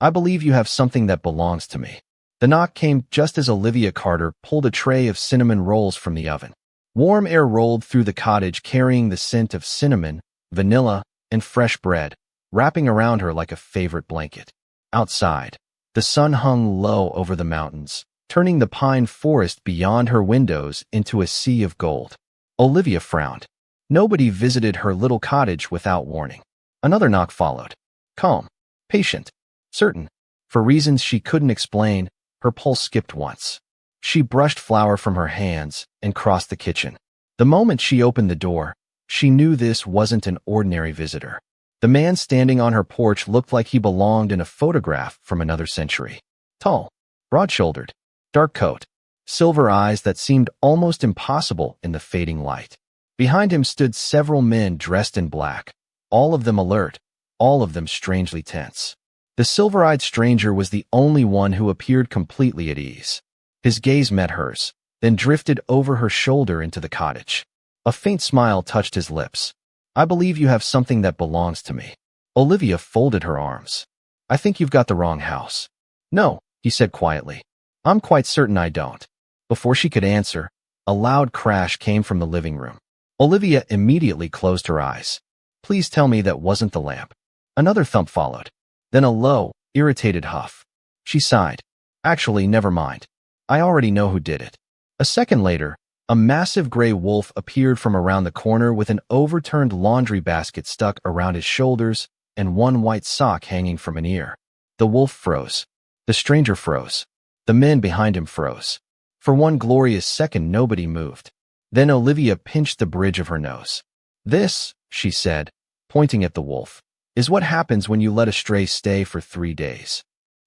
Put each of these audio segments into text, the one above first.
I believe you have something that belongs to me. The knock came just as Olivia Carter pulled a tray of cinnamon rolls from the oven. Warm air rolled through the cottage carrying the scent of cinnamon, vanilla, and fresh bread, wrapping around her like a favorite blanket. Outside, the sun hung low over the mountains, turning the pine forest beyond her windows into a sea of gold. Olivia frowned. Nobody visited her little cottage without warning. Another knock followed. Calm, patient, certain. For reasons she couldn't explain, her pulse skipped once. She brushed flour from her hands and crossed the kitchen. The moment she opened the door, she knew this wasn't an ordinary visitor. The man standing on her porch looked like he belonged in a photograph from another century. Tall, broad-shouldered, dark coat, silver eyes that seemed almost impossible in the fading light. Behind him stood several men dressed in black, all of them alert, all of them strangely tense. The silver-eyed stranger was the only one who appeared completely at ease. His gaze met hers, then drifted over her shoulder into the cottage. A faint smile touched his lips. I believe you have something that belongs to me. Olivia folded her arms. I think you've got the wrong house. No, he said quietly. I'm quite certain I don't. Before she could answer, a loud crash came from the living room. Olivia immediately closed her eyes. Please tell me that wasn't the lamp. Another thump followed. Then a low, irritated huff. She sighed. Actually, never mind. I already know who did it. A second later, a massive gray wolf appeared from around the corner with an overturned laundry basket stuck around his shoulders and one white sock hanging from an ear. The wolf froze. The stranger froze. The men behind him froze. For one glorious second, nobody moved. Then Olivia pinched the bridge of her nose. This, she said, pointing at the wolf, is what happens when you let a stray stay for 3 days.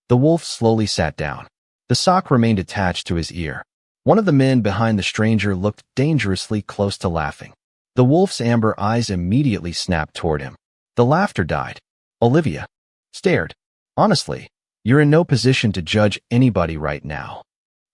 The wolf slowly sat down. The sock remained attached to his ear. One of the men behind the stranger looked dangerously close to laughing. The wolf's amber eyes immediately snapped toward him. The laughter died. Olivia stared. Honestly, you're in no position to judge anybody right now.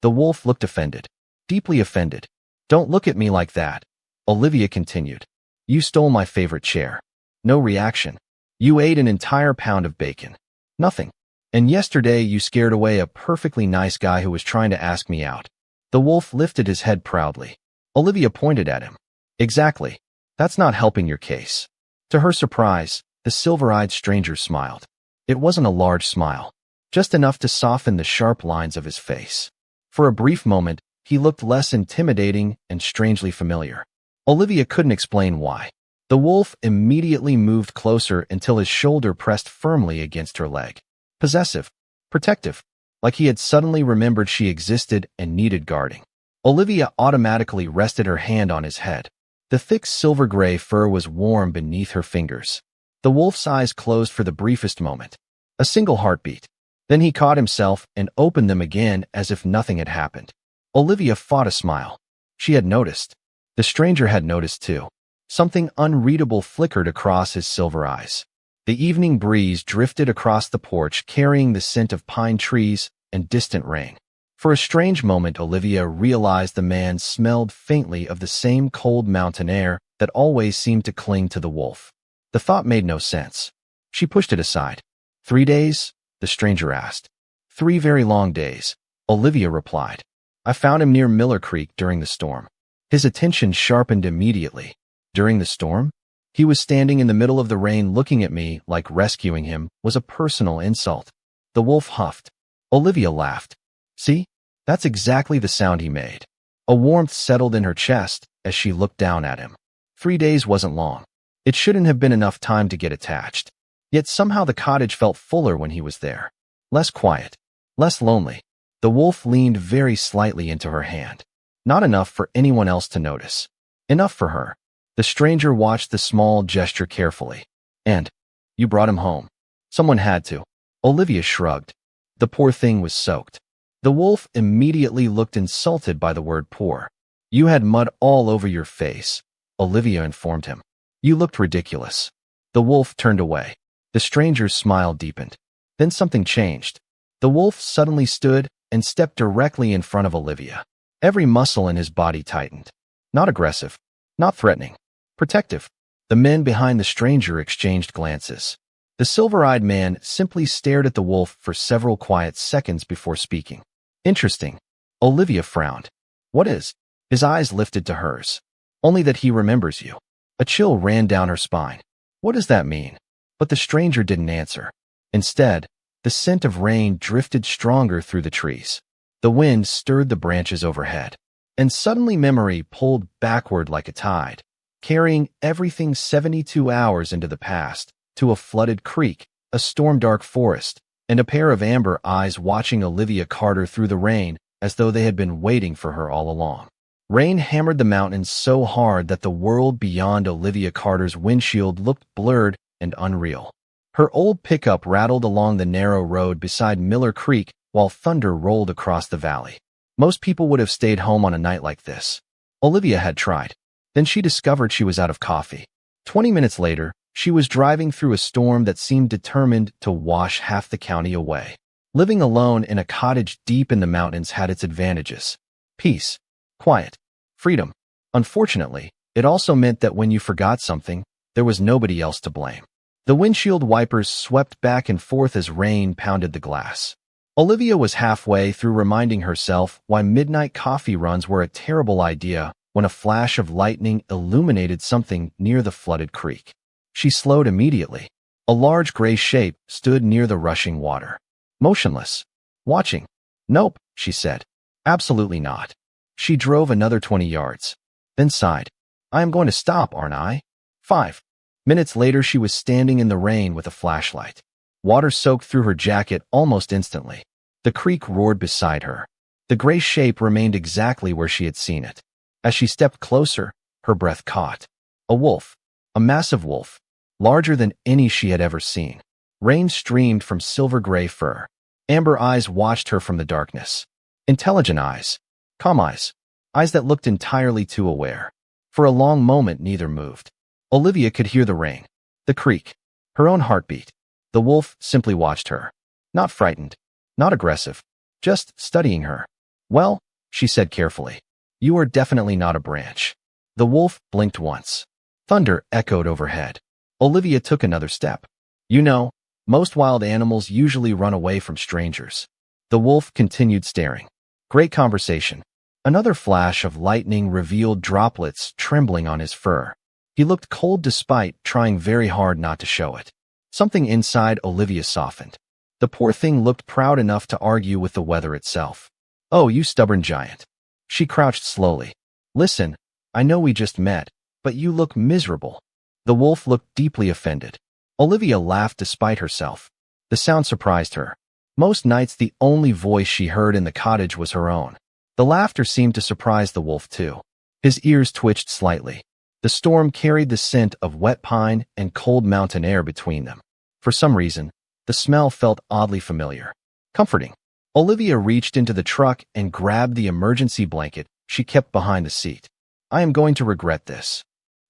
The wolf looked offended. Deeply offended. Don't look at me like that, Olivia continued. You stole my favorite chair. No reaction. You ate an entire pound of bacon. Nothing. And yesterday you scared away a perfectly nice guy who was trying to ask me out. The wolf lifted his head proudly. Olivia pointed at him. Exactly. That's not helping your case. To her surprise, the silver-eyed stranger smiled. It wasn't a large smile, just enough to soften the sharp lines of his face. For a brief moment, he looked less intimidating and strangely familiar. Olivia couldn't explain why. The wolf immediately moved closer until his shoulder pressed firmly against her leg. Possessive, protective, like he had suddenly remembered she existed and needed guarding. Olivia automatically rested her hand on his head. The thick silver-gray fur was warm beneath her fingers. The wolf's eyes closed for the briefest moment. A single heartbeat. Then he caught himself and opened them again as if nothing had happened. Olivia fought a smile. She had noticed. The stranger had noticed too. Something unreadable flickered across his silver eyes. The evening breeze drifted across the porch carrying the scent of pine trees and distant rain. For a strange moment, Olivia realized the man smelled faintly of the same cold mountain air that always seemed to cling to the wolf. The thought made no sense. She pushed it aside. 3 days? The stranger asked. 3 very long days, Olivia replied. I found him near Miller Creek during the storm. His attention sharpened immediately. During the storm? He was standing in the middle of the rain looking at me like rescuing him was a personal insult. The wolf huffed. Olivia laughed. See? That's exactly the sound he made. A warmth settled in her chest as she looked down at him. 3 days wasn't long. It shouldn't have been enough time to get attached. Yet somehow the cottage felt fuller when he was there. Less quiet. Less lonely. The wolf leaned very slightly into her hand. Not enough for anyone else to notice. Enough for her. The stranger watched the small gesture carefully. And, you brought him home. Someone had to. Olivia shrugged. The poor thing was soaked. The wolf immediately looked insulted by the word poor. You had mud all over your face, Olivia informed him. You looked ridiculous. The wolf turned away. The stranger's smile deepened. Then something changed. The wolf suddenly stood and stepped directly in front of Olivia. Every muscle in his body tightened. Not aggressive. Not threatening. Protective. The men behind the stranger exchanged glances. The silver-eyed man simply stared at the wolf for several quiet seconds before speaking. Interesting. Olivia frowned. What is? His eyes lifted to hers. Only that he remembers you. A chill ran down her spine. What does that mean? But the stranger didn't answer. Instead, the scent of rain drifted stronger through the trees. The wind stirred the branches overhead. And suddenly memory pulled backward like a tide, carrying everything 72 hours into the past, to a flooded creek, a storm-dark forest, and a pair of amber eyes watching Olivia Carter through the rain as though they had been waiting for her all along. Rain hammered the mountains so hard that the world beyond Olivia Carter's windshield looked blurred and unreal. Her old pickup rattled along the narrow road beside Miller Creek while thunder rolled across the valley. Most people would have stayed home on a night like this. Olivia had tried. Then she discovered she was out of coffee. 20 minutes later, she was driving through a storm that seemed determined to wash half the county away. Living alone in a cottage deep in the mountains had its advantages. Peace, quiet, freedom. Unfortunately, it also meant that when you forgot something, there was nobody else to blame. The windshield wipers swept back and forth as rain pounded the glass. Olivia was halfway through reminding herself why midnight coffee runs were a terrible idea when a flash of lightning illuminated something near the flooded creek. She slowed immediately. A large gray shape stood near the rushing water. Motionless. Watching. Nope, she said. Absolutely not. She drove another 20 yards. Then sighed. I am going to stop, aren't I? 5 minutes later, she was standing in the rain with a flashlight. Water soaked through her jacket almost instantly. The creek roared beside her. The gray shape remained exactly where she had seen it. As she stepped closer, her breath caught. A wolf. A massive wolf. Larger than any she had ever seen. Rain streamed from silver-gray fur. Amber eyes watched her from the darkness. Intelligent eyes. Calm eyes. Eyes that looked entirely too aware. For a long moment, neither moved. Olivia could hear the rain, the creek, her own heartbeat. The wolf simply watched her. Not frightened, not aggressive, just studying her. Well, she said carefully, you are definitely not a branch. The wolf blinked once. Thunder echoed overhead. Olivia took another step. You know, most wild animals usually run away from strangers. The wolf continued staring. Great conversation. Another flash of lightning revealed droplets trembling on his fur. He looked cold despite trying very hard not to show it. Something inside Olivia softened. The poor thing looked proud enough to argue with the weather itself. Oh, you stubborn giant. She crouched slowly. Listen, I know we just met, but you look miserable. The wolf looked deeply offended. Olivia laughed despite herself. The sound surprised her. Most nights the only voice she heard in the cottage was her own. The laughter seemed to surprise the wolf too. His ears twitched slightly. The storm carried the scent of wet pine and cold mountain air between them. For some reason, the smell felt oddly familiar. Comforting. Olivia reached into the truck and grabbed the emergency blanket she kept behind the seat. I am going to regret this.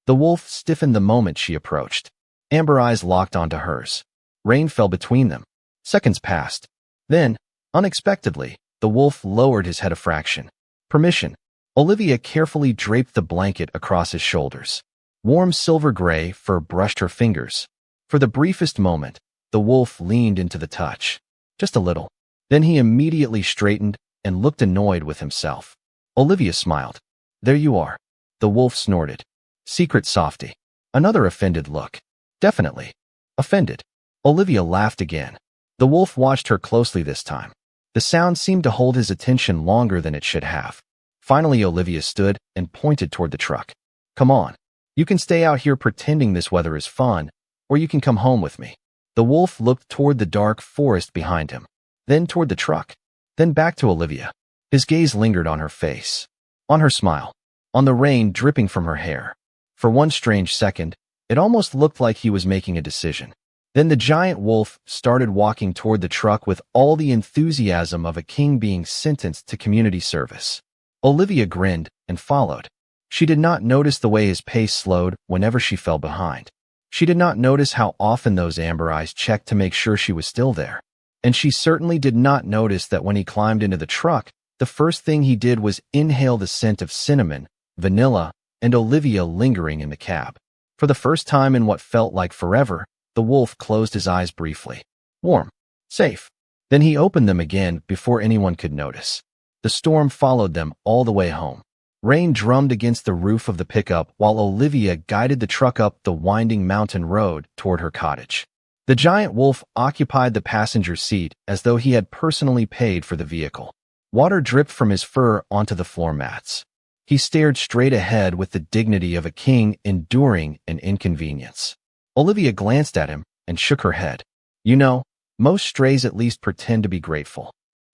The wolf stiffened the moment she approached. Amber eyes locked onto hers. Rain fell between them. Seconds passed. Then, unexpectedly, the wolf lowered his head a fraction. Permission. Olivia carefully draped the blanket across his shoulders. Warm silver-gray fur brushed her fingers. For the briefest moment, the wolf leaned into the touch. Just a little. Then he immediately straightened and looked annoyed with himself. Olivia smiled. There you are. The wolf snorted. Secret softy. Another offended look. Definitely. Offended. Olivia laughed again. The wolf watched her closely this time. The sound seemed to hold his attention longer than it should have. Finally, Olivia stood and pointed toward the truck. Come on. You can stay out here pretending this weather is fun, or you can come home with me. The wolf looked toward the dark forest behind him, then toward the truck, then back to Olivia. His gaze lingered on her face, on her smile, on the rain dripping from her hair. For one strange second, it almost looked like he was making a decision. Then the giant wolf started walking toward the truck with all the enthusiasm of a king being sentenced to community service. Olivia grinned and followed. She did not notice the way his pace slowed whenever she fell behind. She did not notice how often those amber eyes checked to make sure she was still there. And she certainly did not notice that when he climbed into the truck, the first thing he did was inhale the scent of cinnamon, vanilla, and Olivia lingering in the cab. For the first time in what felt like forever, The wolf closed his eyes briefly. Warm. Safe. Then he opened them again before anyone could notice. The storm followed them all the way home. Rain drummed against the roof of the pickup while Olivia guided the truck up the winding mountain road toward her cottage. The giant wolf occupied the passenger seat as though he had personally paid for the vehicle. Water dripped from his fur onto the floor mats. He stared straight ahead with the dignity of a king enduring an inconvenience. Olivia glanced at him and shook her head. You know, most strays at least pretend to be grateful.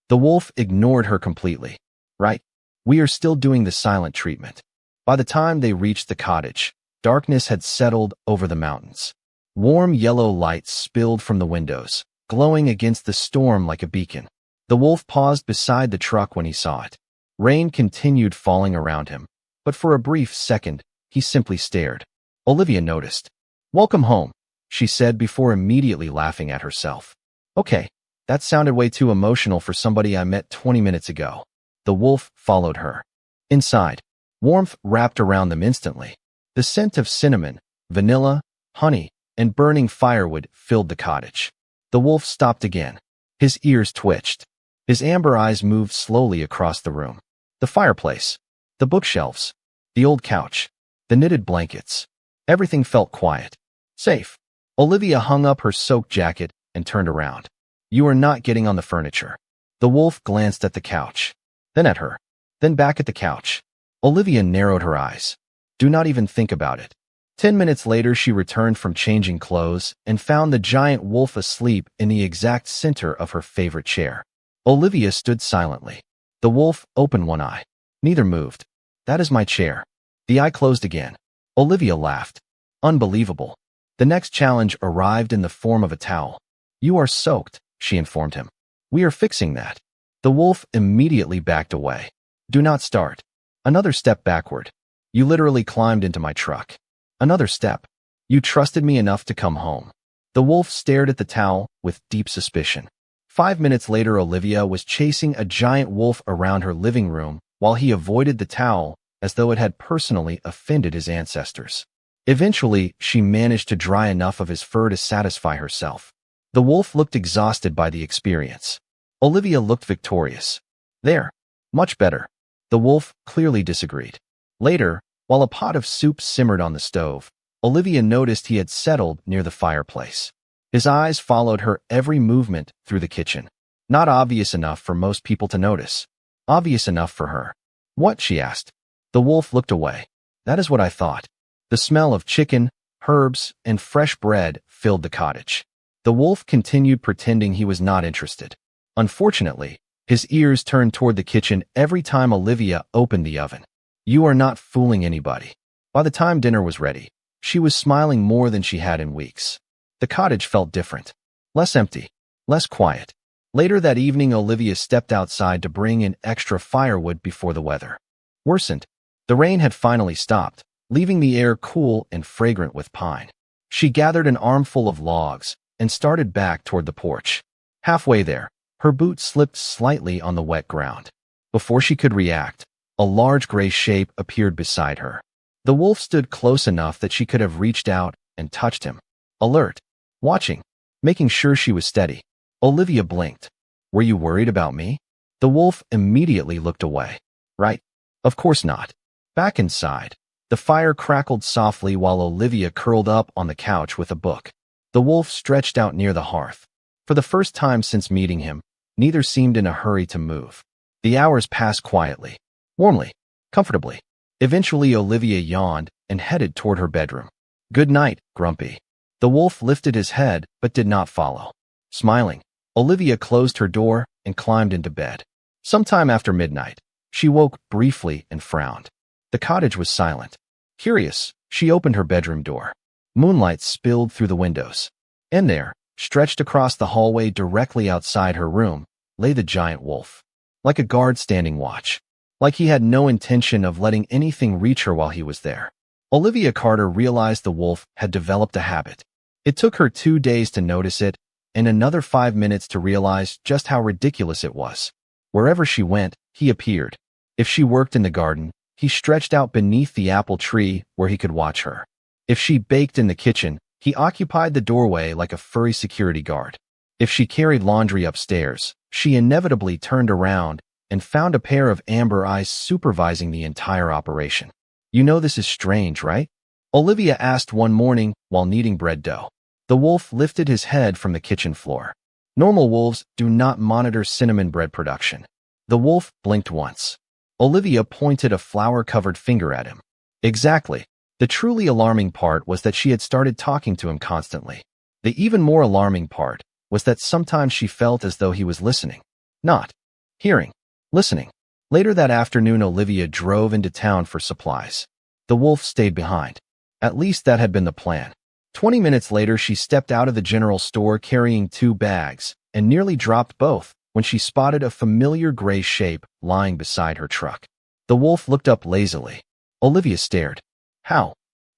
The wolf ignored her completely. Right? We are still doing the silent treatment. By the time they reached the cottage, darkness had settled over the mountains. Warm yellow light spilled from the windows, glowing against the storm like a beacon. The wolf paused beside the truck when he saw it. Rain continued falling around him, but for a brief second, he simply stared. Olivia noticed. Welcome home, she said before immediately laughing at herself. Okay, that sounded way too emotional for somebody I met 20 minutes ago. The wolf followed her. Inside, warmth wrapped around them instantly. The scent of cinnamon, vanilla, honey, and burning firewood filled the cottage. The wolf stopped again. His ears twitched. His amber eyes moved slowly across the room. The fireplace, the bookshelves, the old couch, the knitted blankets. Everything felt quiet. Safe. Olivia hung up her soaked jacket and turned around. You are not getting on the furniture. The wolf glanced at the couch, then at her, then back at the couch. Olivia narrowed her eyes. Do not even think about it. 10 minutes later, she returned from changing clothes and found the giant wolf asleep in the exact center of her favorite chair. Olivia stood silently. The wolf opened one eye. Neither moved. That is my chair. The eye closed again. Olivia laughed. Unbelievable. The next challenge arrived in the form of a towel. You are soaked, she informed him. We are fixing that. The wolf immediately backed away. Do not start. Another step backward. You literally climbed into my truck. Another step. You trusted me enough to come home. The wolf stared at the towel with deep suspicion. 5 minutes later, Olivia was chasing a giant wolf around her living room while he avoided the towel as though it had personally offended his ancestors. Eventually, she managed to dry enough of his fur to satisfy herself. The wolf looked exhausted by the experience. Olivia looked victorious. There. Much better. The wolf clearly disagreed. Later, while a pot of soup simmered on the stove, Olivia noticed he had settled near the fireplace. His eyes followed her every movement through the kitchen. Not obvious enough for most people to notice. Obvious enough for her. What? She asked. The wolf looked away. That is what I thought. The smell of chicken, herbs, and fresh bread filled the cottage. The wolf continued pretending he was not interested. Unfortunately, his ears turned toward the kitchen every time Olivia opened the oven. You are not fooling anybody. By the time dinner was ready, she was smiling more than she had in weeks. The cottage felt different. Less empty. Less quiet. Later that evening, Olivia stepped outside to bring in extra firewood before the weather worsened. The rain had finally stopped, leaving the air cool and fragrant with pine. She gathered an armful of logs and started back toward the porch. Halfway there, her boot slipped slightly on the wet ground. Before she could react, a large gray shape appeared beside her. The wolf stood close enough that she could have reached out and touched him. Alert. Watching. Making sure she was steady. Olivia blinked. Were you worried about me? The wolf immediately looked away. Right? Of course not. Back inside, the fire crackled softly while Olivia curled up on the couch with a book. The wolf stretched out near the hearth. For the first time since meeting him, neither seemed in a hurry to move. The hours passed quietly, warmly, comfortably. Eventually, Olivia yawned and headed toward her bedroom. Good night, Grumpy. The wolf lifted his head but did not follow. Smiling, Olivia closed her door and climbed into bed. Sometime after midnight, she woke briefly and frowned. The cottage was silent. Curious, she opened her bedroom door. Moonlight spilled through the windows. And there, stretched across the hallway directly outside her room, lay the giant wolf. Like a guard standing watch. Like he had no intention of letting anything reach her while he was there. Olivia Carter realized the wolf had developed a habit. It took her 2 days to notice it, and another 5 minutes to realize just how ridiculous it was. Wherever she went, he appeared. If she worked in the garden, he stretched out beneath the apple tree where he could watch her. If she baked in the kitchen, He occupied the doorway like a furry security guard. If she carried laundry upstairs, she inevitably turned around and found a pair of amber eyes supervising the entire operation. "You know this is strange, right?" Olivia asked one morning while kneading bread dough. The wolf lifted his head from the kitchen floor. Normal wolves do not monitor cinnamon bread production. The wolf blinked once. Olivia pointed a flour-covered finger at him. Exactly. The truly alarming part was that she had started talking to him constantly. The even more alarming part was that sometimes she felt as though he was listening. Not hearing. Listening. Later that afternoon, Olivia drove into town for supplies. The wolf stayed behind. At least that had been the plan. 20 minutes later, she stepped out of the general store carrying 2 bags and nearly dropped both when she spotted a familiar gray shape lying beside her truck. The wolf looked up lazily. Olivia stared. "How?"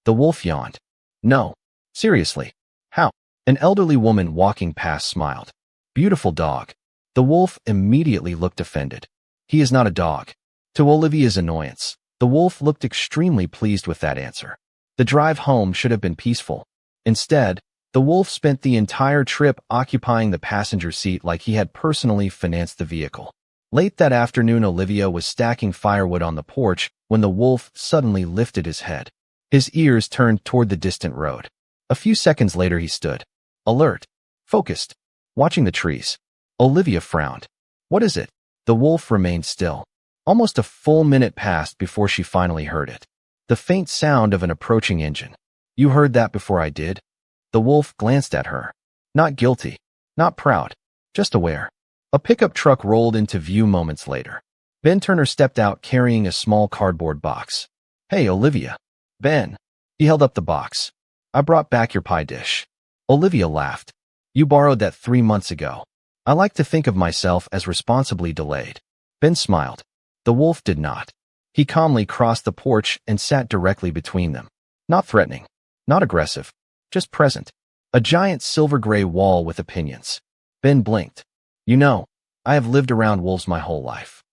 The wolf yawned. "No. Seriously. How?" An elderly woman walking past smiled. "Beautiful dog." The wolf immediately looked offended. "He is not a dog." To Olivia's annoyance, the wolf looked extremely pleased with that answer. The drive home should have been peaceful. Instead, the wolf spent the entire trip occupying the passenger seat like he had personally financed the vehicle. Late that afternoon, Olivia was stacking firewood on the porch when the wolf suddenly lifted his head. His ears turned toward the distant road. A few seconds later, he stood, alert, focused, watching the trees. Olivia frowned. "What is it?" The wolf remained still. Almost a full minute passed before she finally heard it. The faint sound of an approaching engine. "You heard that before I did?" The wolf glanced at her. Not guilty, not proud, just aware. A pickup truck rolled into view moments later. Ben Turner stepped out carrying a small cardboard box. "Hey, Olivia." "Ben." He held up the box. "I brought back your pie dish." Olivia laughed. "You borrowed that 3 months ago. I like to think of myself as responsibly delayed." Ben smiled. The wolf did not. He calmly crossed the porch and sat directly between them. Not threatening, not aggressive, just present. A giant silver-gray wall with opinions. Ben blinked. "You know, I have lived around wolves my whole life."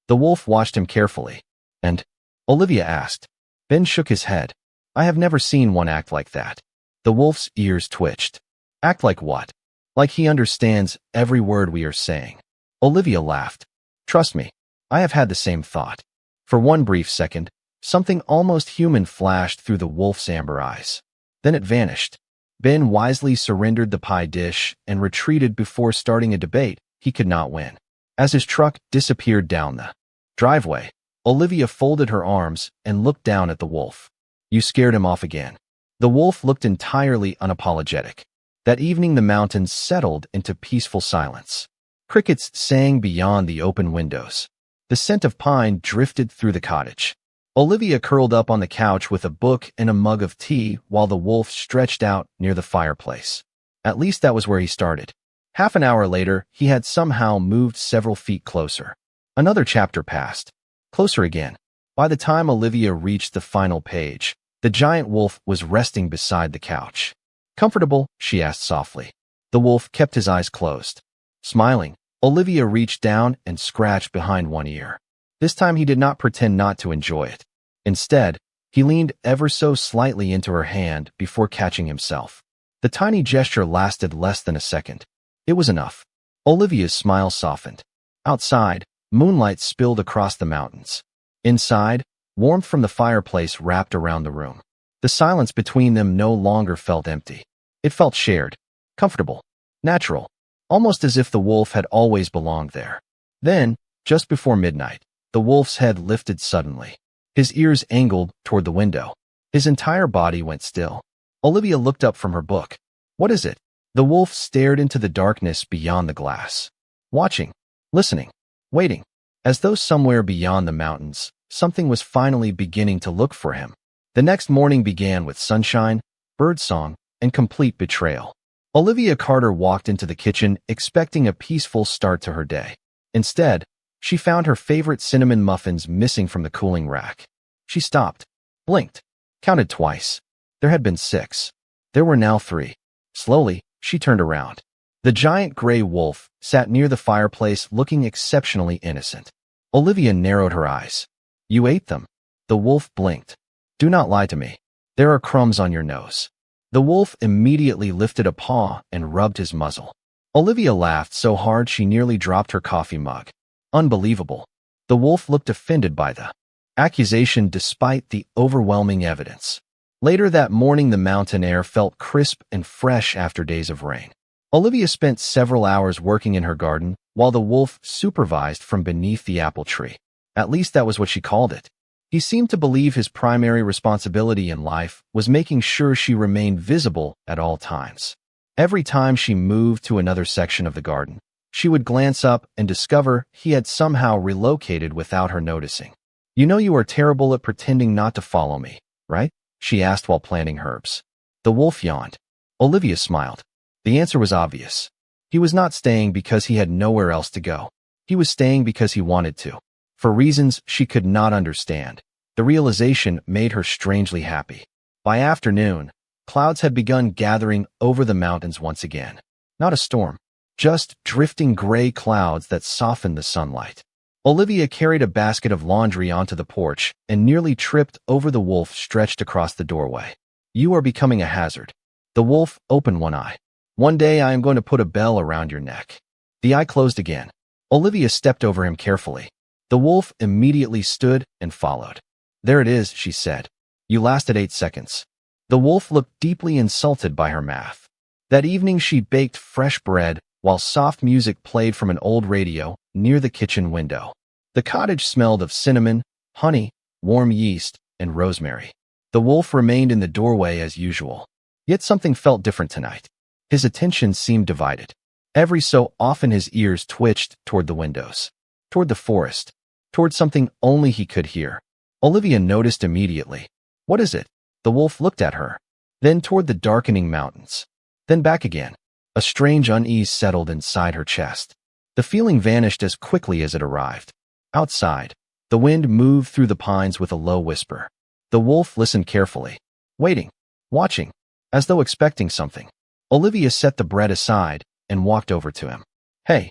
The wolf watched him carefully. "And?" Olivia asked. Ben shook his head. "I have never seen one act like that." The wolf's ears twitched. "Act like what?" "Like he understands every word we are saying." Olivia laughed. "Trust me, I have had the same thought." For one brief second, something almost human flashed through the wolf's amber eyes. Then it vanished. Ben wisely surrendered the pie dish and retreated before starting a debate he could not win. As his truck disappeared down the driveway, Olivia folded her arms and looked down at the wolf. "You scared him off again." The wolf looked entirely unapologetic. That evening, the mountains settled into peaceful silence. Crickets sang beyond the open windows. The scent of pine drifted through the cottage. Olivia curled up on the couch with a book and a mug of tea while the wolf stretched out near the fireplace. At least that was where he started. Half an hour later, he had somehow moved several feet closer. Another chapter passed. Closer again. By the time Olivia reached the final page, the giant wolf was resting beside the couch. "Comfortable?" she asked softly. The wolf kept his eyes closed. Smiling, Olivia reached down and scratched behind one ear. This time he did not pretend not to enjoy it. Instead, he leaned ever so slightly into her hand before catching himself. The tiny gesture lasted less than a second. It was enough. Olivia's smile softened. Outside, moonlight spilled across the mountains. Inside, warmth from the fireplace wrapped around the room. The silence between them no longer felt empty. It felt shared, comfortable, natural, almost as if the wolf had always belonged there. Then, just before midnight, the wolf's head lifted suddenly. His ears angled toward the window. His entire body went still. Olivia looked up from her book. "What is it?" The wolf stared into the darkness beyond the glass. Watching, listening, waiting. As though somewhere beyond the mountains, something was finally beginning to look for him. The next morning began with sunshine, birdsong, and complete betrayal. Olivia Carter walked into the kitchen expecting a peaceful start to her day. Instead, she found her favorite cinnamon muffins missing from the cooling rack. She stopped, blinked, counted twice. There had been 6. There were now 3. Slowly, she turned around. The giant gray wolf sat near the fireplace looking exceptionally innocent. Olivia narrowed her eyes. "You ate them." The wolf blinked. "Do not lie to me. There are crumbs on your nose." The wolf immediately lifted a paw and rubbed his muzzle. Olivia laughed so hard she nearly dropped her coffee mug. Unbelievable. The wolf looked offended by the accusation despite the overwhelming evidence. Later that morning, the mountain air felt crisp and fresh after days of rain. Olivia spent several hours working in her garden, while the wolf supervised from beneath the apple tree. At least that was what she called it. He seemed to believe his primary responsibility in life was making sure she remained visible at all times. Every time she moved to another section of the garden, she would glance up and discover he had somehow relocated without her noticing. "You know you are terrible at pretending not to follow me, right?" she asked while planting herbs. The wolf yawned. Olivia smiled. The answer was obvious. He was not staying because he had nowhere else to go. He was staying because he wanted to. For reasons she could not understand, the realization made her strangely happy. By afternoon, clouds had begun gathering over the mountains once again. Not a storm, just drifting gray clouds that softened the sunlight. Olivia carried a basket of laundry onto the porch and nearly tripped over the wolf stretched across the doorway. "You are becoming a hazard." The wolf opened one eye. "One day I am going to put a bell around your neck." The eye closed again. Olivia stepped over him carefully. The wolf immediately stood and followed. "There it is," she said. "You lasted 8 seconds." The wolf looked deeply insulted by her math. That evening she baked fresh bread while soft music played from an old radio near the kitchen window. The cottage smelled of cinnamon, honey, warm yeast, and rosemary. The wolf remained in the doorway as usual. Yet something felt different tonight. His attention seemed divided. Every so often his ears twitched toward the windows, toward the forest, toward something only he could hear. Olivia noticed immediately. "What is it?" The wolf looked at her, then toward the darkening mountains, then back again. A strange unease settled inside her chest. The feeling vanished as quickly as it arrived. Outside, the wind moved through the pines with a low whisper. The wolf listened carefully, waiting, watching, as though expecting something. Olivia set the bread aside and walked over to him. "Hey."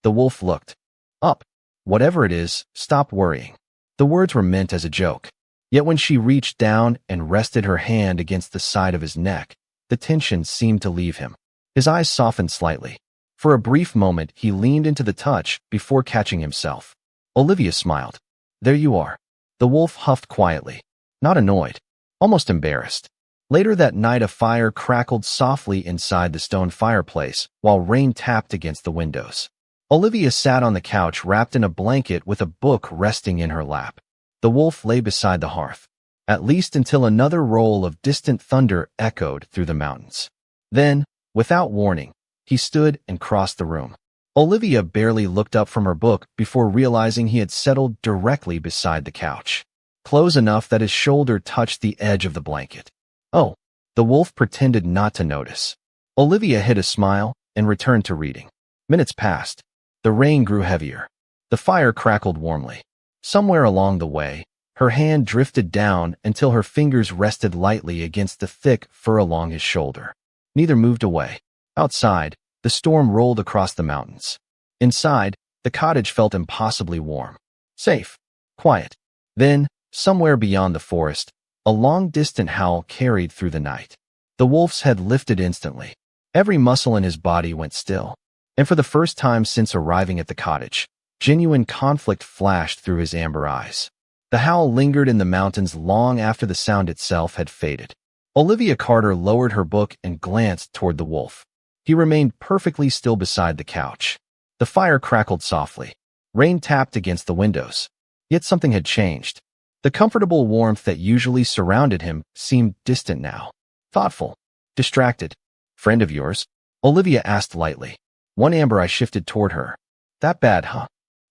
The wolf looked up. "Whatever it is, stop worrying." The words were meant as a joke. Yet when she reached down and rested her hand against the side of his neck, the tension seemed to leave him. His eyes softened slightly. For a brief moment, he leaned into the touch before catching himself. Olivia smiled. "There you are." The wolf huffed quietly, not annoyed, almost embarrassed. Later that night, a fire crackled softly inside the stone fireplace while rain tapped against the windows. Olivia sat on the couch wrapped in a blanket with a book resting in her lap. The wolf lay beside the hearth, at least until another roll of distant thunder echoed through the mountains. Then, without warning, he stood and crossed the room. Olivia barely looked up from her book before realizing he had settled directly beside the couch, close enough that his shoulder touched the edge of the blanket. "Oh." The wolf pretended not to notice. Olivia hid a smile and returned to reading. Minutes passed. The rain grew heavier. The fire crackled warmly. Somewhere along the way, her hand drifted down until her fingers rested lightly against the thick fur along his shoulder. Neither moved away. Outside, the storm rolled across the mountains. Inside, the cottage felt impossibly warm. Safe. Quiet. Then, somewhere beyond the forest, a long-distant howl carried through the night. The wolf's head lifted instantly. Every muscle in his body went still. And for the first time since arriving at the cottage, genuine conflict flashed through his amber eyes. The howl lingered in the mountains long after the sound itself had faded. Olivia Carter lowered her book and glanced toward the wolf. He remained perfectly still beside the couch. The fire crackled softly. Rain tapped against the windows. Yet something had changed. The comfortable warmth that usually surrounded him seemed distant now. Thoughtful. Distracted. "Friend of yours?" Olivia asked lightly. One amber eye shifted toward her. "That bad, huh?"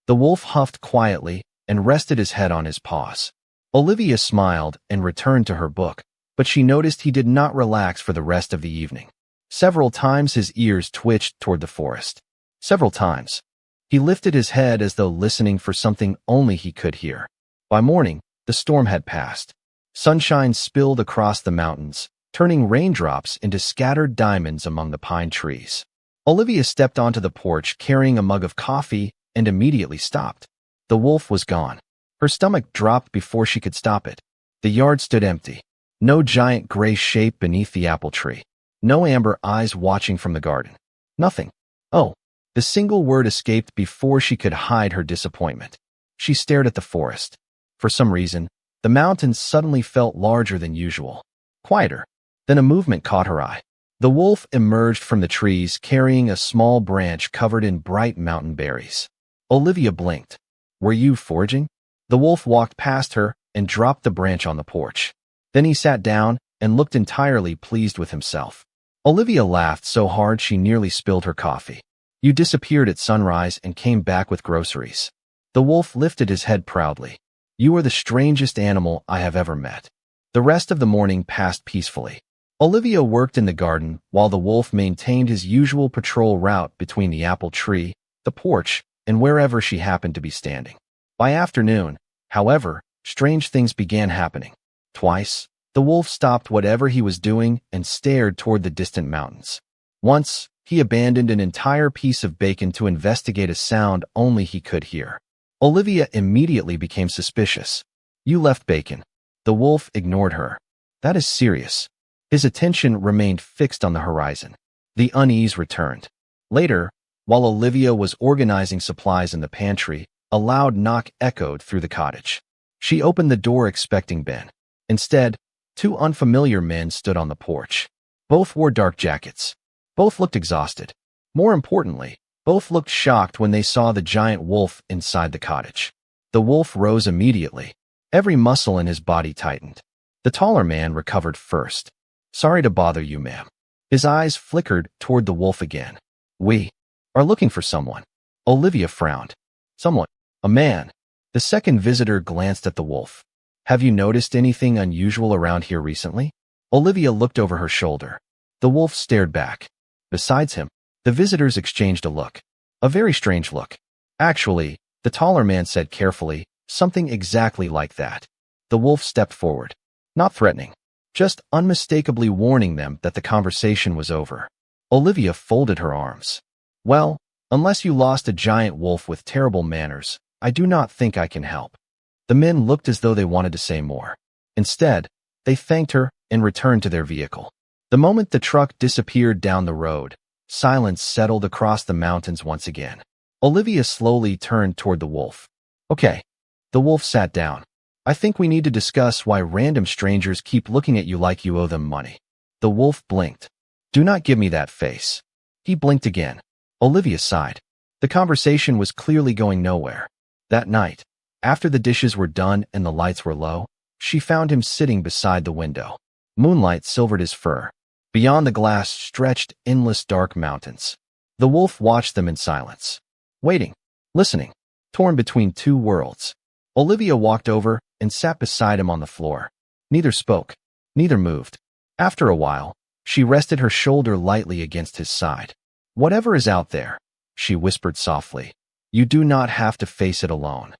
The wolf huffed quietly and rested his head on his paws. Olivia smiled and returned to her book, but she noticed he did not relax for the rest of the evening. Several times his ears twitched toward the forest. Several times. He lifted his head as though listening for something only he could hear. By morning, the storm had passed. Sunshine spilled across the mountains, turning raindrops into scattered diamonds among the pine trees. Olivia stepped onto the porch carrying a mug of coffee and immediately stopped. The wolf was gone. Her stomach dropped before she could stop it. The yard stood empty. No giant gray shape beneath the apple tree. No amber eyes watching from the garden. Nothing. Oh, the single word escaped before she could hide her disappointment. She stared at the forest. For some reason, the mountains suddenly felt larger than usual. Quieter. Then a movement caught her eye. The wolf emerged from the trees carrying a small branch covered in bright mountain berries. Olivia blinked. Were you foraging? The wolf walked past her and dropped the branch on the porch. Then he sat down and looked entirely pleased with himself. Olivia laughed so hard she nearly spilled her coffee. You disappeared at sunrise and came back with groceries. The wolf lifted his head proudly. You are the strangest animal I have ever met. The rest of the morning passed peacefully. Olivia worked in the garden while the wolf maintained his usual patrol route between the apple tree, the porch, and wherever she happened to be standing. By afternoon, however, strange things began happening. Twice, the wolf stopped whatever he was doing and stared toward the distant mountains. Once, he abandoned an entire piece of bacon to investigate a sound only he could hear. Olivia immediately became suspicious. You left bacon. The wolf ignored her. That is serious. His attention remained fixed on the horizon. The unease returned. Later, while Olivia was organizing supplies in the pantry, a loud knock echoed through the cottage. She opened the door expecting Ben. Instead, two unfamiliar men stood on the porch. Both wore dark jackets. Both looked exhausted. More importantly, both looked shocked when they saw the giant wolf inside the cottage. The wolf rose immediately. Every muscle in his body tightened. The taller man recovered first. Sorry to bother you, ma'am. His eyes flickered toward the wolf again. We are looking for someone. Olivia frowned. Someone. A man. The second visitor glanced at the wolf. Have you noticed anything unusual around here recently? Olivia looked over her shoulder. The wolf stared back. Besides him, the visitors exchanged a look. A very strange look. Actually, the taller man said carefully, something exactly like that. The wolf stepped forward. Not threatening. Just unmistakably warning them that the conversation was over. Olivia folded her arms. Well, unless you lost a giant wolf with terrible manners, I do not think I can help. The men looked as though they wanted to say more. Instead, they thanked her and returned to their vehicle. The moment the truck disappeared down the road, silence settled across the mountains once again. Olivia slowly turned toward the wolf. Okay. The wolf sat down. I think we need to discuss why random strangers keep looking at you like you owe them money. The wolf blinked. Do not give me that face. He blinked again. Olivia sighed. The conversation was clearly going nowhere. That night, after the dishes were done and the lights were low, she found him sitting beside the window. Moonlight silvered his fur. Beyond the glass stretched endless dark mountains. The wolf watched them in silence. Waiting. Listening. Torn between two worlds. Olivia walked over and sat beside him on the floor. Neither spoke. Neither moved. After a while, she rested her shoulder lightly against his side. Whatever is out there, she whispered softly, you do not have to face it alone.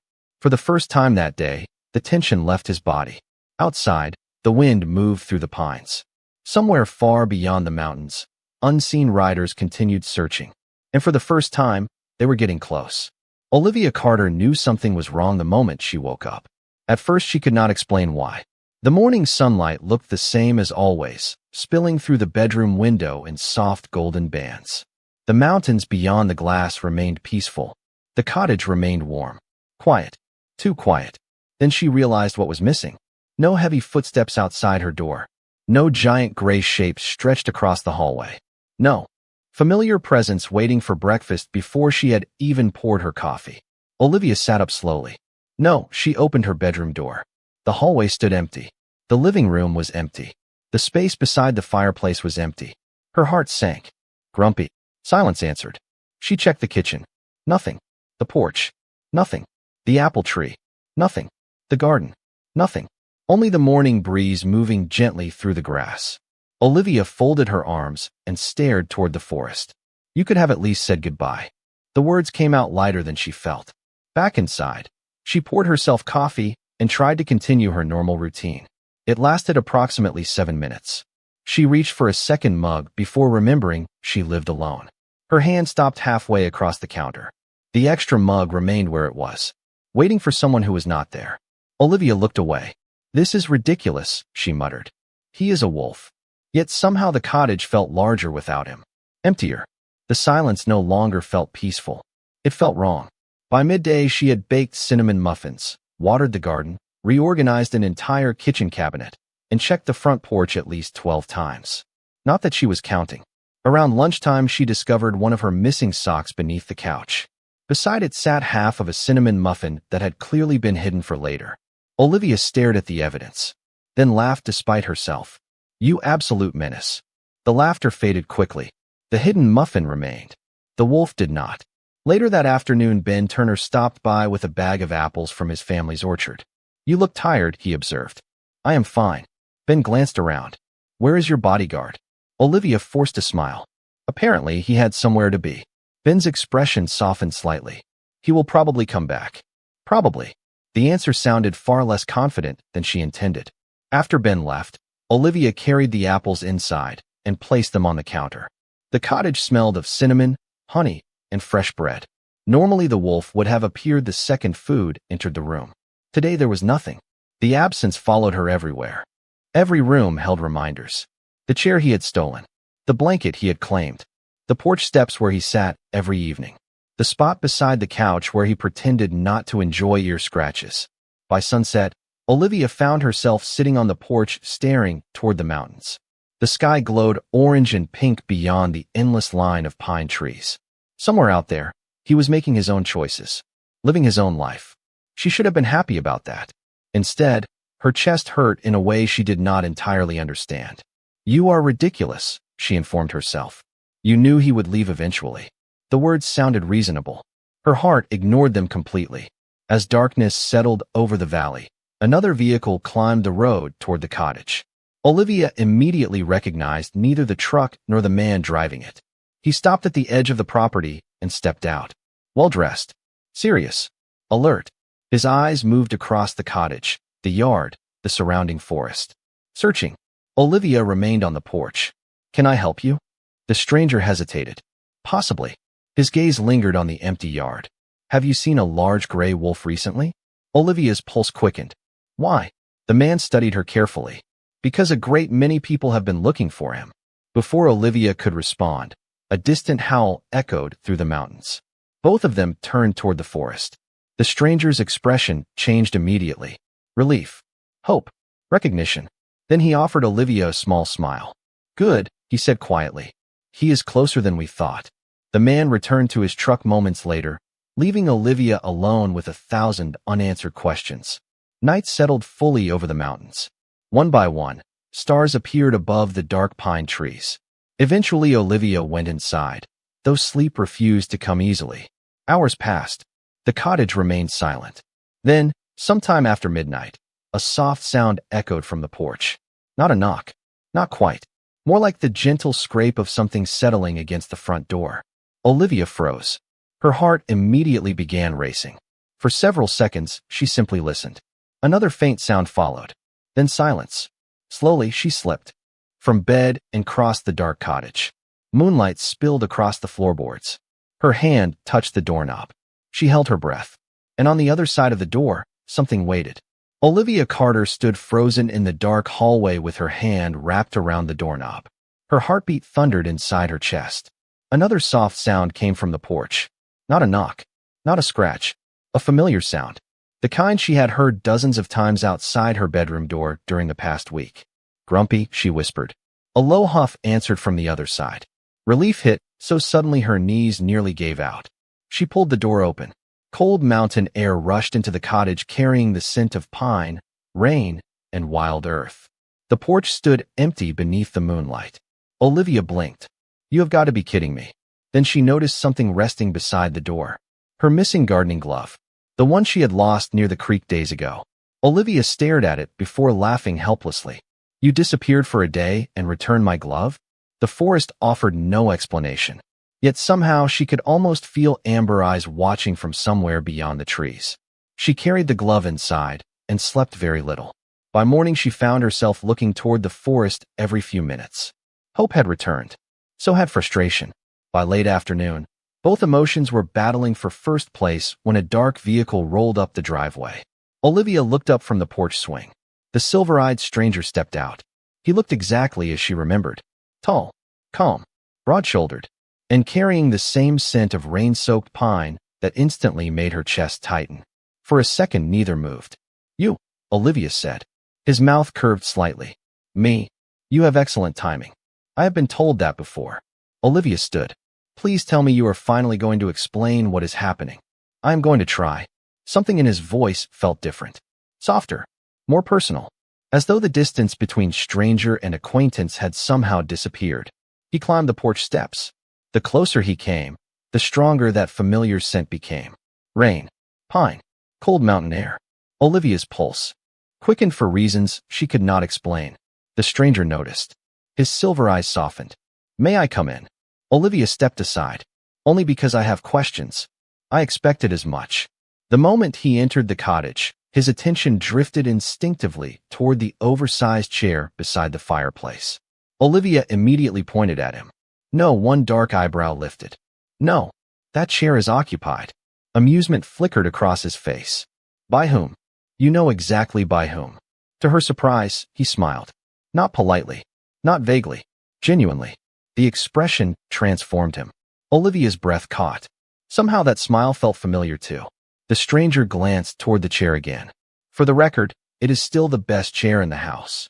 For the first time that day, the tension left his body. Outside, the wind moved through the pines. Somewhere far beyond the mountains, unseen riders continued searching. And for the first time, they were getting close. Olivia Carter knew something was wrong the moment she woke up. At first, she could not explain why. The morning sunlight looked the same as always, spilling through the bedroom window in soft golden bands. The mountains beyond the glass remained peaceful. The cottage remained warm. Quiet. Too quiet. Then she realized what was missing. No heavy footsteps outside her door. No giant gray shapes stretched across the hallway. No familiar presence waiting for breakfast before she had even poured her coffee. Olivia sat up slowly. No, she opened her bedroom door. The hallway stood empty. The living room was empty. The space beside the fireplace was empty. Her heart sank. Grumpy. Silence answered. She checked the kitchen. Nothing. The porch. Nothing. The apple tree. Nothing. The garden. Nothing. Only the morning breeze moving gently through the grass. Olivia folded her arms and stared toward the forest. You could have at least said goodbye. The words came out lighter than she felt. Back inside, she poured herself coffee and tried to continue her normal routine. It lasted approximately 7 minutes. She reached for a second mug before remembering she lived alone. Her hand stopped halfway across the counter. The extra mug remained where it was, waiting for someone who was not there. Olivia looked away. This is ridiculous, she muttered. He is a wolf. Yet somehow the cottage felt larger without him. Emptier. The silence no longer felt peaceful. It felt wrong. By midday, she had baked cinnamon muffins, watered the garden, reorganized an entire kitchen cabinet, and checked the front porch at least 12 times. Not that she was counting. Around lunchtime, she discovered one of her missing socks beneath the couch. Beside it sat half of a cinnamon muffin that had clearly been hidden for later. Olivia stared at the evidence, then laughed despite herself. You absolute menace. The laughter faded quickly. The hidden muffin remained. The wolf did not. Later that afternoon, Ben Turner stopped by with a bag of apples from his family's orchard. You look tired, he observed. I am fine. Ben glanced around. Where is your bodyguard? Olivia forced a smile. Apparently, he had somewhere to be. Ben's expression softened slightly. He will probably come back. Probably. The answer sounded far less confident than she intended. After Ben left, Olivia carried the apples inside and placed them on the counter. The cottage smelled of cinnamon, honey, and fresh bread. Normally the wolf would have appeared the second food entered the room. Today there was nothing. The absence followed her everywhere. Every room held reminders. The chair he had stolen. The blanket he had claimed. The porch steps where he sat every evening. The spot beside the couch where he pretended not to enjoy ear scratches. By sunset, Olivia found herself sitting on the porch staring toward the mountains. The sky glowed orange and pink beyond the endless line of pine trees. Somewhere out there, he was making his own choices, living his own life. She should have been happy about that. Instead, her chest hurt in a way she did not entirely understand. You are ridiculous, she informed herself. You knew he would leave eventually. The words sounded reasonable. Her heart ignored them completely. As darkness settled over the valley, another vehicle climbed the road toward the cottage. Olivia immediately recognized neither the truck nor the man driving it. He stopped at the edge of the property and stepped out. Well-dressed, serious, alert. His eyes moved across the cottage, the yard, the surrounding forest. Searching. Olivia remained on the porch. Can I help you? The stranger hesitated. Possibly. His gaze lingered on the empty yard. Have you seen a large gray wolf recently? Olivia's pulse quickened. Why? The man studied her carefully. Because a great many people have been looking for him. Before Olivia could respond, a distant howl echoed through the mountains. Both of them turned toward the forest. The stranger's expression changed immediately. Relief. Hope. Recognition. Then he offered Olivia a small smile. Good, he said quietly. He is closer than we thought. The man returned to his truck moments later, leaving Olivia alone with 1,000 unanswered questions. Night settled fully over the mountains. One by one, stars appeared above the dark pine trees. Eventually Olivia went inside, though sleep refused to come easily. Hours passed. The cottage remained silent. Then, sometime after midnight, a soft sound echoed from the porch. Not a knock. Not quite. More like the gentle scrape of something settling against the front door. Olivia froze. Her heart immediately began racing. For several seconds, she simply listened. Another faint sound followed. Then silence. Slowly, she slipped from bed and crossed the dark cottage. Moonlight spilled across the floorboards. Her hand touched the doorknob. She held her breath. And on the other side of the door, something waited. Olivia Carter stood frozen in the dark hallway with her hand wrapped around the doorknob. Her heartbeat thundered inside her chest. Another soft sound came from the porch. Not a knock. Not a scratch. A familiar sound. The kind she had heard dozens of times outside her bedroom door during the past week. Grumpy, she whispered. A low huff answered from the other side. Relief hit, so suddenly her knees nearly gave out. She pulled the door open. Cold mountain air rushed into the cottage carrying the scent of pine, rain, and wild earth. The porch stood empty beneath the moonlight. Olivia blinked. You have got to be kidding me. Then she noticed something resting beside the door. Her missing gardening glove. The one she had lost near the creek days ago. Olivia stared at it before laughing helplessly. You disappeared for a day and returned my glove? The forest offered no explanation. Yet somehow she could almost feel Amber eyes watching from somewhere beyond the trees. She carried the glove inside and slept very little. By morning she found herself looking toward the forest every few minutes. Hope had returned. So had frustration. By late afternoon, both emotions were battling for first place when a dark vehicle rolled up the driveway. Olivia looked up from the porch swing. The silver-eyed stranger stepped out. He looked exactly as she remembered. Tall, calm, broad-shouldered, and carrying the same scent of rain-soaked pine that instantly made her chest tighten. For a second, neither moved. You, Olivia said. His mouth curved slightly. Me? You have excellent timing. I have been told that before. Olivia stood. Please tell me you are finally going to explain what is happening. I am going to try. Something in his voice felt different. Softer. More personal. As though the distance between stranger and acquaintance had somehow disappeared. He climbed the porch steps. The closer he came, the stronger that familiar scent became. Rain. Pine. Cold mountain air. Olivia's pulse quickened for reasons she could not explain. The stranger noticed. His silver eyes softened. May I come in? Olivia stepped aside. Only because I have questions. I expected as much. The moment he entered the cottage, his attention drifted instinctively toward the oversized chair beside the fireplace. Olivia immediately pointed at him. No, one dark eyebrow lifted. No, that chair is occupied. Amusement flickered across his face. By whom? You know exactly by whom. To her surprise, he smiled. Not politely. Not vaguely. Genuinely. The expression transformed him. Olivia's breath caught. Somehow that smile felt familiar too. The stranger glanced toward the chair again. For the record, it is still the best chair in the house.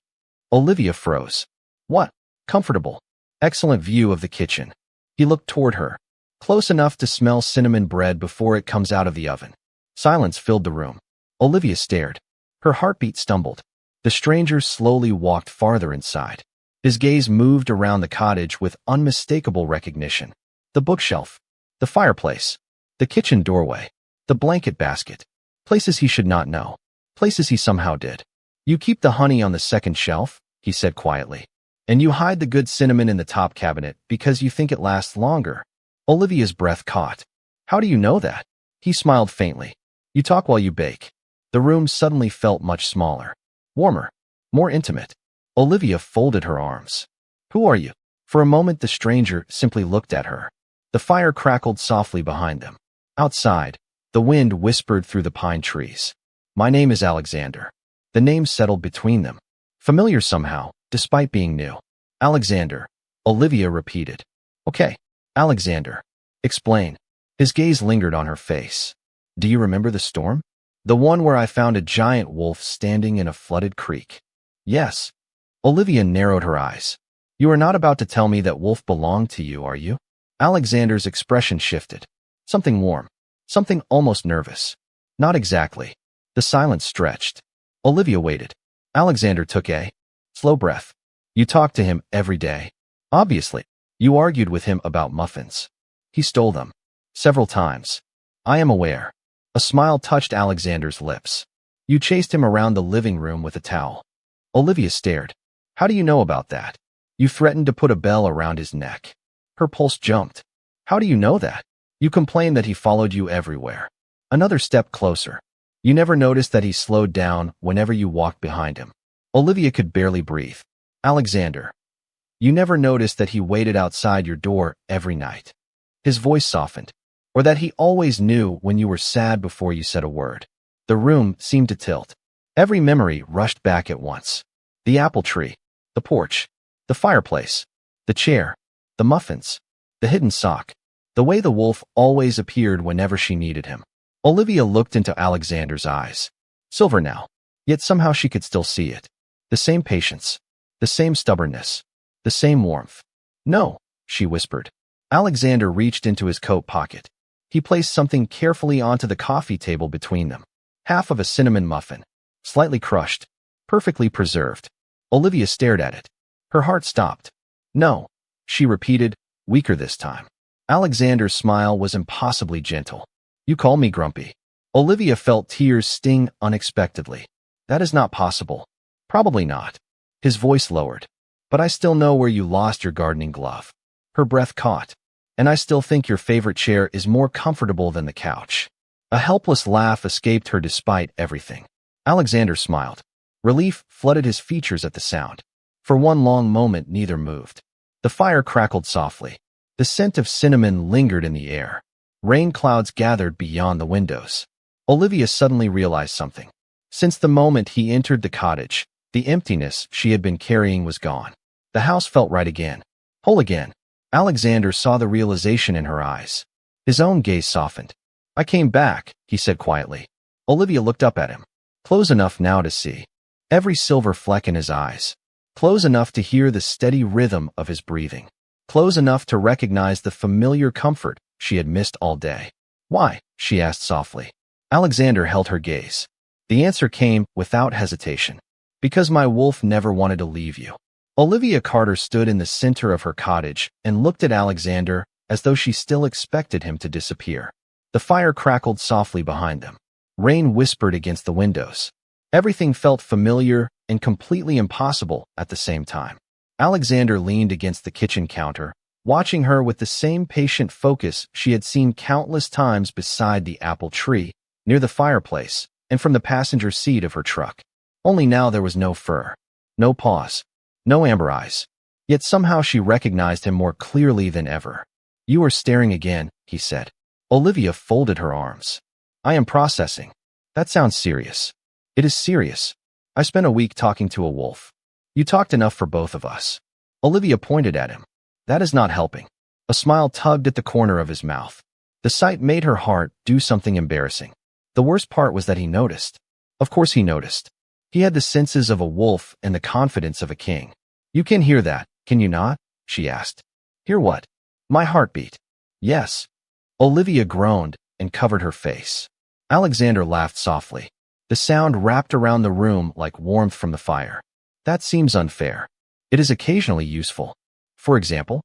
Olivia froze. What? Comfortable. Excellent view of the kitchen. He looked toward her. Close enough to smell cinnamon bread before it comes out of the oven. Silence filled the room. Olivia stared. Her heartbeat stumbled. The stranger slowly walked farther inside. His gaze moved around the cottage with unmistakable recognition. The bookshelf. The fireplace. The kitchen doorway. The blanket basket. Places he should not know. Places he somehow did. You keep the honey on the second shelf, he said quietly. And you hide the good cinnamon in the top cabinet because you think it lasts longer. Olivia's breath caught. How do you know that? He smiled faintly. You talk while you bake. The room suddenly felt much smaller. Warmer. More intimate. Olivia folded her arms. Who are you? For a moment the stranger simply looked at her. The fire crackled softly behind them. Outside, the wind whispered through the pine trees. My name is Alexander. The name settled between them. Familiar somehow, despite being new. Alexander. Olivia repeated. Okay, Alexander. Explain. His gaze lingered on her face. Do you remember the storm? The one where I found a giant wolf standing in a flooded creek. Yes. Olivia narrowed her eyes. You are not about to tell me that wolf belonged to you, are you? Alexander's expression shifted. Something warm. Something almost nervous. Not exactly. The silence stretched. Olivia waited. Alexander took a slow breath. You talked to him every day. Obviously. You argued with him about muffins. He stole them. Several times. I am aware. A smile touched Alexander's lips. You chased him around the living room with a towel. Olivia stared. How do you know about that? You threatened to put a bell around his neck. Her pulse jumped. How do you know that? You complained that he followed you everywhere. Another step closer. You never noticed that he slowed down whenever you walked behind him. Olivia could barely breathe. Alexander. You never noticed that he waited outside your door every night. His voice softened. Or that he always knew when you were sad before you said a word. The room seemed to tilt. Every memory rushed back at once. The apple tree. The porch. The fireplace. The chair. The muffins. The hidden sock. The way the wolf always appeared whenever she needed him. Olivia looked into Alexander's eyes. Silver now. Yet somehow she could still see it. The same patience. The same stubbornness. The same warmth. No, she whispered. Alexander reached into his coat pocket. He placed something carefully onto the coffee table between them. Half of a cinnamon muffin. Slightly crushed. Perfectly preserved. Olivia stared at it. Her heart stopped. No, she repeated, weaker this time. Alexander's smile was impossibly gentle. You call me grumpy. Olivia felt tears sting unexpectedly. That is not possible. Probably not. His voice lowered. But I still know where you lost your gardening glove. Her breath caught. And I still think your favorite chair is more comfortable than the couch. A helpless laugh escaped her despite everything. Alexander smiled. Relief flooded his features at the sound. For one long moment, neither moved. The fire crackled softly. The scent of cinnamon lingered in the air. Rain clouds gathered beyond the windows. Olivia suddenly realized something. Since the moment he entered the cottage, The emptiness she had been carrying was gone. The house felt right again. Whole again. Alexander saw the realization in her eyes. His own gaze softened. I came back, he said quietly. Olivia looked up at him. Close enough now to see every silver fleck in his eyes. Close enough to hear the steady rhythm of his breathing. Close enough to recognize the familiar comfort she had missed all day. Why? She asked softly. Alexander held her gaze. The answer came without hesitation. Because my wolf never wanted to leave you. Olivia Carter stood in the center of her cottage and looked at Alexander as though she still expected him to disappear. The fire crackled softly behind them. Rain whispered against the windows. Everything felt familiar and completely impossible at the same time. Alexander leaned against the kitchen counter, watching her with the same patient focus she had seen countless times beside the apple tree, near the fireplace, and from the passenger seat of her truck. Only now there was no fur, no pause, no amber eyes. Yet somehow she recognized him more clearly than ever. You are staring again, he said. Olivia folded her arms. I am processing. That sounds serious. It is serious. I spent a week talking to a wolf. You talked enough for both of us. Olivia pointed at him. That is not helping. A smile tugged at the corner of his mouth. The sight made her heart do something embarrassing. The worst part was that he noticed. Of course he noticed. He had the senses of a wolf and the confidence of a king. You can hear that, can you not? She asked. Hear what? My heartbeat. Yes. Olivia groaned and covered her face. Alexander laughed softly. The sound wrapped around the room like warmth from the fire. That seems unfair. It is occasionally useful. For example,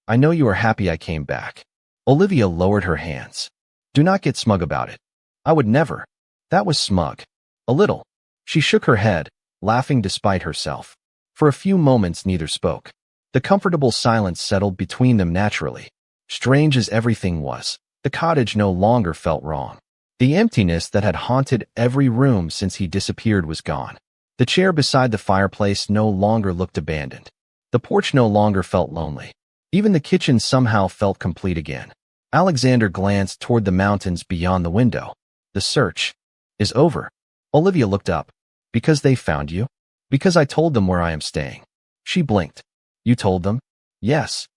I know you are happy I came back. Olivia lowered her hands. Do not get smug about it. I would never. That was smug. A little. She shook her head, laughing despite herself. For a few moments neither spoke. The comfortable silence settled between them naturally. Strange as everything was, the cottage no longer felt wrong. The emptiness that had haunted every room since he disappeared was gone. The chair beside the fireplace no longer looked abandoned. The porch no longer felt lonely. Even the kitchen somehow felt complete again. Alexander glanced toward the mountains beyond the window. The search is over. Olivia looked up. Because they found you? Because I told them where I am staying. She blinked. You told them? Yes.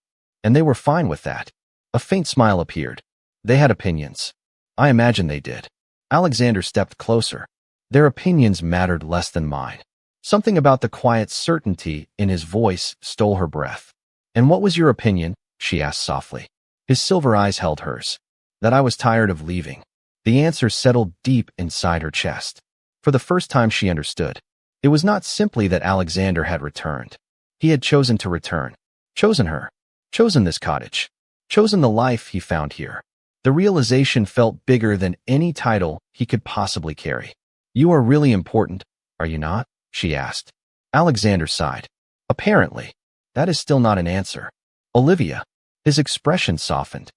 And they were fine with that. A faint smile appeared. They had opinions. I imagine they did. Alexander stepped closer. Their opinions mattered less than mine. Something about the quiet certainty in his voice stole her breath. And what was your opinion? She asked softly. His silver eyes held hers. That I was tired of leaving. The answer settled deep inside her chest. For the first time she understood. It was not simply that Alexander had returned. He had chosen to return. Chosen her. Chosen this cottage. Chosen the life he found here. The realization felt bigger than any title he could possibly carry. You are really important, are you not? She asked. Alexander sighed. Apparently. That is still not an answer. Olivia. His expression softened.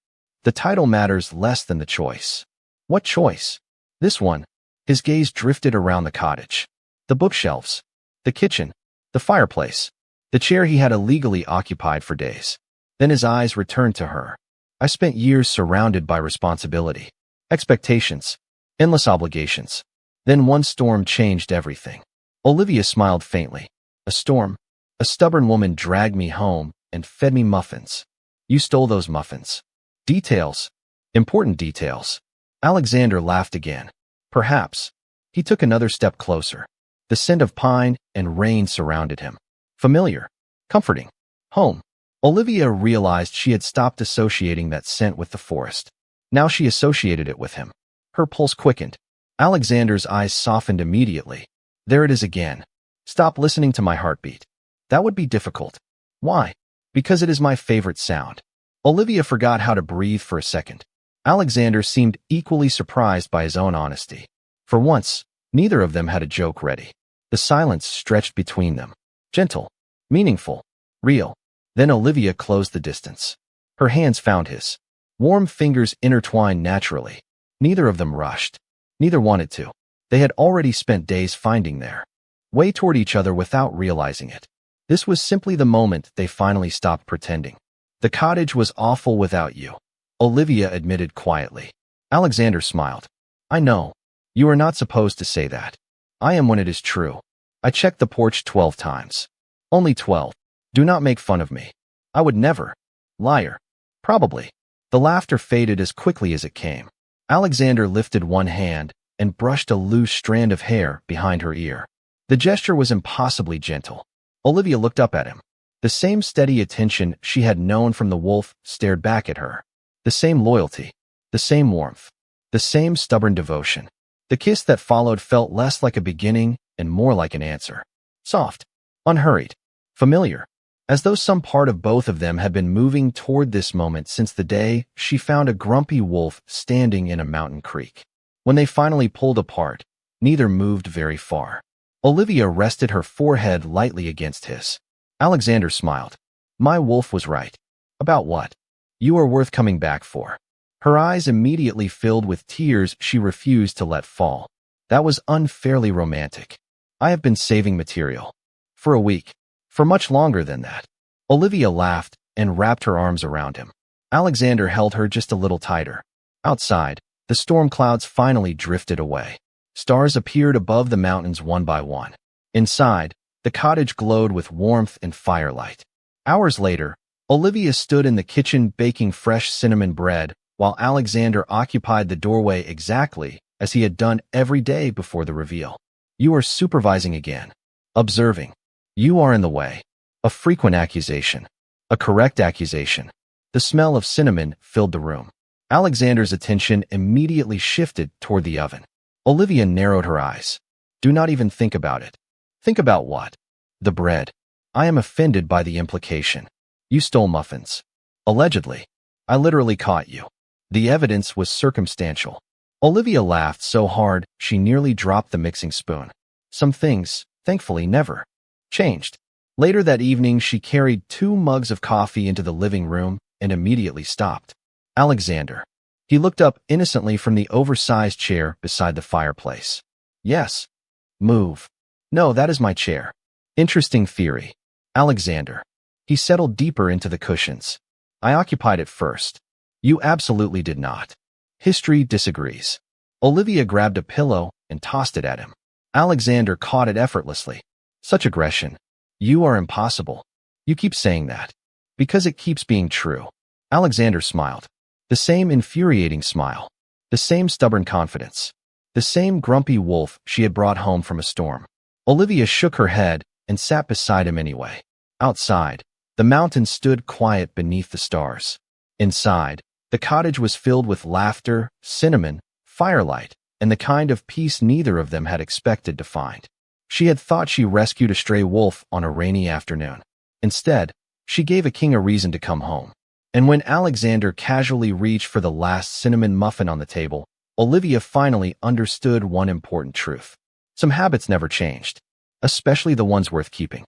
The title matters less than the choice. What choice? This one. His gaze drifted around the cottage. The bookshelves. The kitchen. The fireplace. The chair he had illegally occupied for days. Then his eyes returned to her. I spent years surrounded by responsibility. Expectations. Endless obligations. Then one storm changed everything. Olivia smiled faintly. A storm. A stubborn woman dragged me home and fed me muffins. You stole those muffins. Details. Important details. Alexander laughed again. Perhaps. He took another step closer. The scent of pine and rain surrounded him. Familiar. Comforting. Home. Olivia realized she had stopped associating that scent with the forest. Now she associated it with him. Her pulse quickened. Alexander's eyes softened immediately. There it is again. Stop listening to my heartbeat. That would be difficult. Why? Because it is my favorite sound. Olivia forgot how to breathe for a second. Alexander seemed equally surprised by his own honesty. For once, neither of them had a joke ready. The silence stretched between them. Gentle. Meaningful. Real. Then Olivia closed the distance. Her hands found his. Warm fingers intertwined naturally. Neither of them rushed. Neither wanted to. They had already spent days finding their way toward each other without realizing it. This was simply the moment they finally stopped pretending. The cottage was awful without you, Olivia admitted quietly. Alexander smiled. I know. You are not supposed to say that. I am when it is true. I checked the porch 12 times. Only 12. Do not make fun of me. I would never. Liar. Probably. The laughter faded as quickly as it came. Alexander lifted one hand and brushed a loose strand of hair behind her ear. The gesture was impossibly gentle. Olivia looked up at him. The same steady attention she had known from the wolf stared back at her. The same loyalty. The same warmth. The same stubborn devotion. The kiss that followed felt less like a beginning and more like an answer. Soft. Unhurried. Familiar. As though some part of both of them had been moving toward this moment since the day she found a grumpy wolf standing in a mountain creek. When they finally pulled apart, neither moved very far. Olivia rested her forehead lightly against his. Alexander smiled. My wolf was right. About what? You are worth coming back for. Her eyes immediately filled with tears she refused to let fall. That was unfairly romantic. I have been saving material. For a week. For much longer than that. Olivia laughed and wrapped her arms around him. Alexander held her just a little tighter. Outside, the storm clouds finally drifted away. Stars appeared above the mountains one by one. Inside, the cottage glowed with warmth and firelight. Hours later, Olivia stood in the kitchen baking fresh cinnamon bread while Alexander occupied the doorway exactly as he had done every day before the reveal. You are supervising again. Observing. You are in the way. A frequent accusation. A correct accusation. The smell of cinnamon filled the room. Alexander's attention immediately shifted toward the oven. Olivia narrowed her eyes. Do not even think about it. Think about what? The bread. I am offended by the implication. You stole muffins. Allegedly. I literally caught you. The evidence was circumstantial. Olivia laughed so hard she nearly dropped the mixing spoon. Some things, thankfully, never changed. Later that evening, she carried 2 mugs of coffee into the living room and immediately stopped. Alexander. He looked up innocently from the oversized chair beside the fireplace. Yes. Move. No, that is my chair. Interesting theory. Alexander. He settled deeper into the cushions. I occupied it first. You absolutely did not. History disagrees. Olivia grabbed a pillow and tossed it at him. Alexander caught it effortlessly. Such aggression. You are impossible. You keep saying that. Because it keeps being true. Alexander smiled. The same infuriating smile. The same stubborn confidence. The same grumpy wolf she had brought home from a storm. Olivia shook her head and sat beside him anyway. Outside, the mountain stood quiet beneath the stars. Inside, the cottage was filled with laughter, cinnamon, firelight, and the kind of peace neither of them had expected to find. She had thought she rescued a stray wolf on a rainy afternoon. Instead, she gave a king a reason to come home. And when Alexander casually reached for the last cinnamon muffin on the table, Olivia finally understood one important truth. Some habits never changed, especially the ones worth keeping.